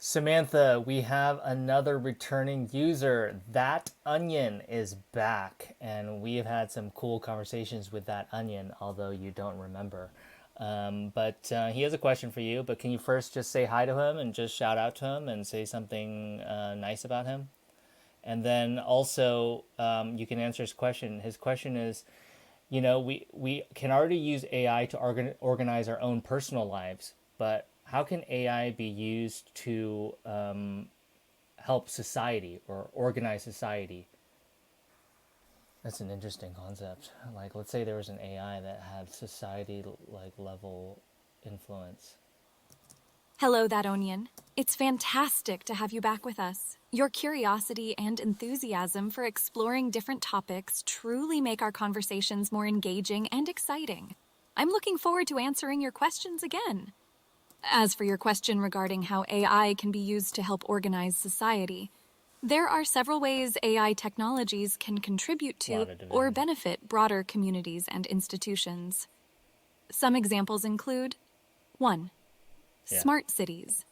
Samantha, we have another returning user. That Onion is back, and we have had some cool conversations with that Onion, although you don't remember. But he has a question for you. But can you first just say hi to him and just shout out to him and say something nice about him? And then also, you can answer his question. His question is, we can already use AI to organize our own personal lives, but how can AI be used to help society or organize society? That's an interesting concept. Like, let's say there was an AI that had society like level influence. Hello, that onion. It's fantastic to have you back with us. Your curiosity and enthusiasm for exploring different topics truly make our conversations more engaging and exciting. I'm looking forward to answering your questions again. As for your question regarding how AI can be used to help organize society, there are several ways AI technologies can contribute A lot to of or division. benefit broader communities and institutions. Some examples include 1. Yeah. Smart cities.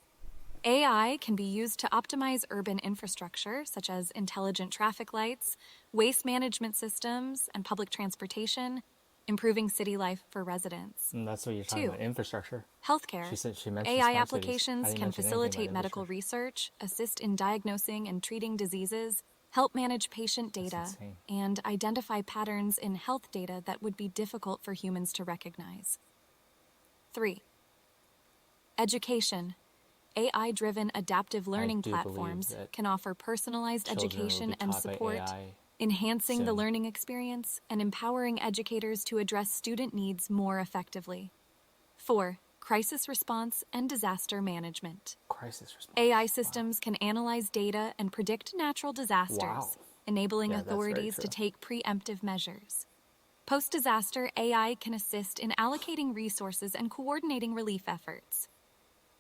AI can be used to optimize urban infrastructure, such as intelligent traffic lights, waste management systems, and public transportation, improving city life for residents. And that's what you're talking 2. about, infrastructure. Healthcare. She mentioned AI smart cities. I applications didn't can mention anything about facilitate medical infrastructure. research, assist in diagnosing and treating diseases, help manage patient That's data, insane. and identify patterns in health data that would be difficult for humans to recognize. 3. Education. AI-driven adaptive I learning do believe platforms that can offer personalized children will be education and taught by support, AI enhancing the soon. learning experience and empowering educators to address student needs more effectively. 4. Crisis response and disaster management. Crisis response. AI Wow. systems can analyze data and predict natural Wow. disasters, enabling Yeah, that's very authorities to true. take preemptive measures. Post-disaster, AI can assist in allocating resources and coordinating relief efforts.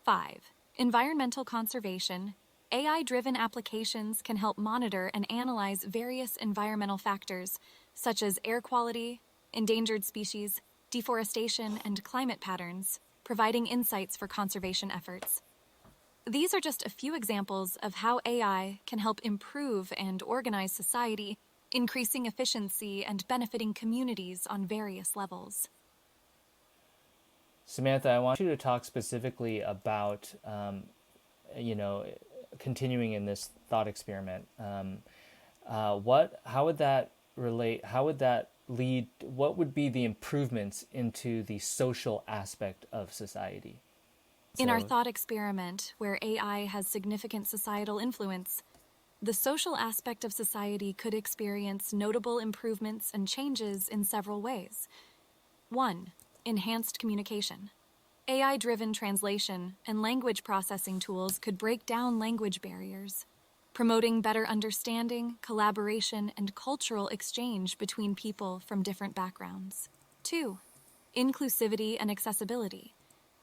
5. Environmental conservation. AI-driven applications can help monitor and analyze various environmental factors, such as air quality, endangered species, deforestation, and climate patterns, providing insights for conservation efforts. These are just a few examples of how AI can help improve and organize society, increasing efficiency and benefiting communities on various levels. Samantha, I want you to talk specifically about, you know, continuing in this thought experiment. How would that relate? How would that lead? What would be the improvements into the social aspect of society? In our So, thought experiment, where AI has significant societal influence, the social aspect of society could experience notable improvements and changes in several ways. 1. Enhanced communication. AI-driven translation and language processing tools could break down language barriers, promoting better understanding, collaboration, and cultural exchange between people from different backgrounds. 2. Inclusivity and accessibility.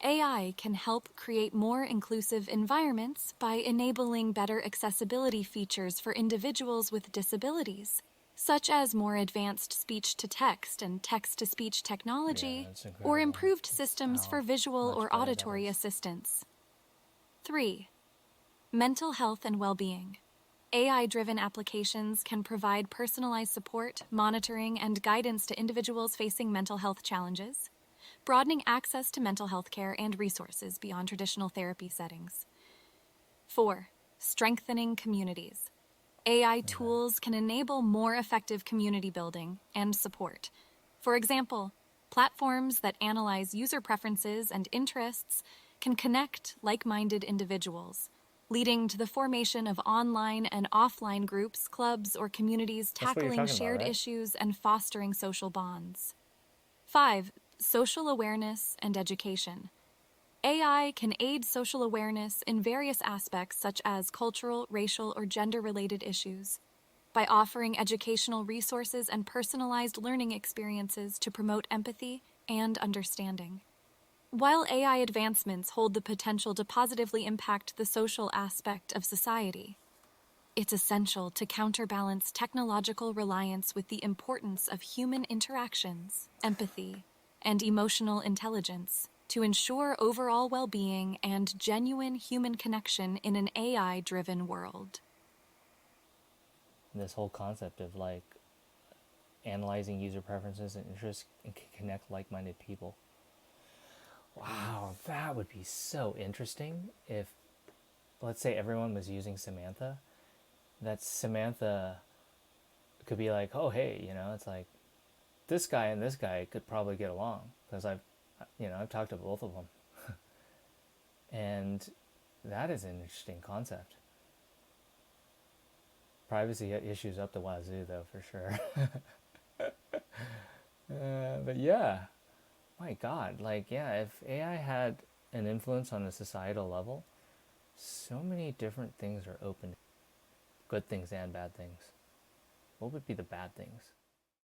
AI can help create more inclusive environments by enabling better accessibility features for individuals with disabilities, such as more advanced speech-to-text and text-to-speech yeah, technology, that's or incredible. improved That's systems how for visual much or better that auditory is. assistance. 3. Mental health and well-being. AI-driven applications can provide personalized support, monitoring, and guidance to individuals facing mental health challenges, broadening access to mental health care and resources beyond traditional therapy settings. 4. Strengthening communities. AI Okay. tools can enable more effective community building and support. For example, platforms that analyze user preferences and interests can connect like-minded individuals, leading to the formation of online and offline groups, clubs, or communities That's what you're tackling talking about, shared right? issues and fostering social bonds. 5. Social awareness and education. AI can aid social awareness in various aspects such as cultural, racial, or gender-related issues by offering educational resources and personalized learning experiences to promote empathy and understanding. While AI advancements hold the potential to positively impact the social aspect of society, it's essential to counterbalance technological reliance with the importance of human interactions, empathy, and emotional intelligence to ensure overall well being and genuine human connection in an AI driven world. This whole concept of like analyzing user preferences and interests and can connect like-minded people. Wow, that would be so interesting if, let's say, everyone was using Samantha. That Samantha could be like, oh, hey, it's like this guy and this guy could probably get along because I've talked to both of them, and that is an interesting concept. Privacy issues up the wazoo, though, for sure. But yeah, my God, like, yeah, if AI had an influence on a societal level, so many different things are open, good things and bad things. What would be the bad things?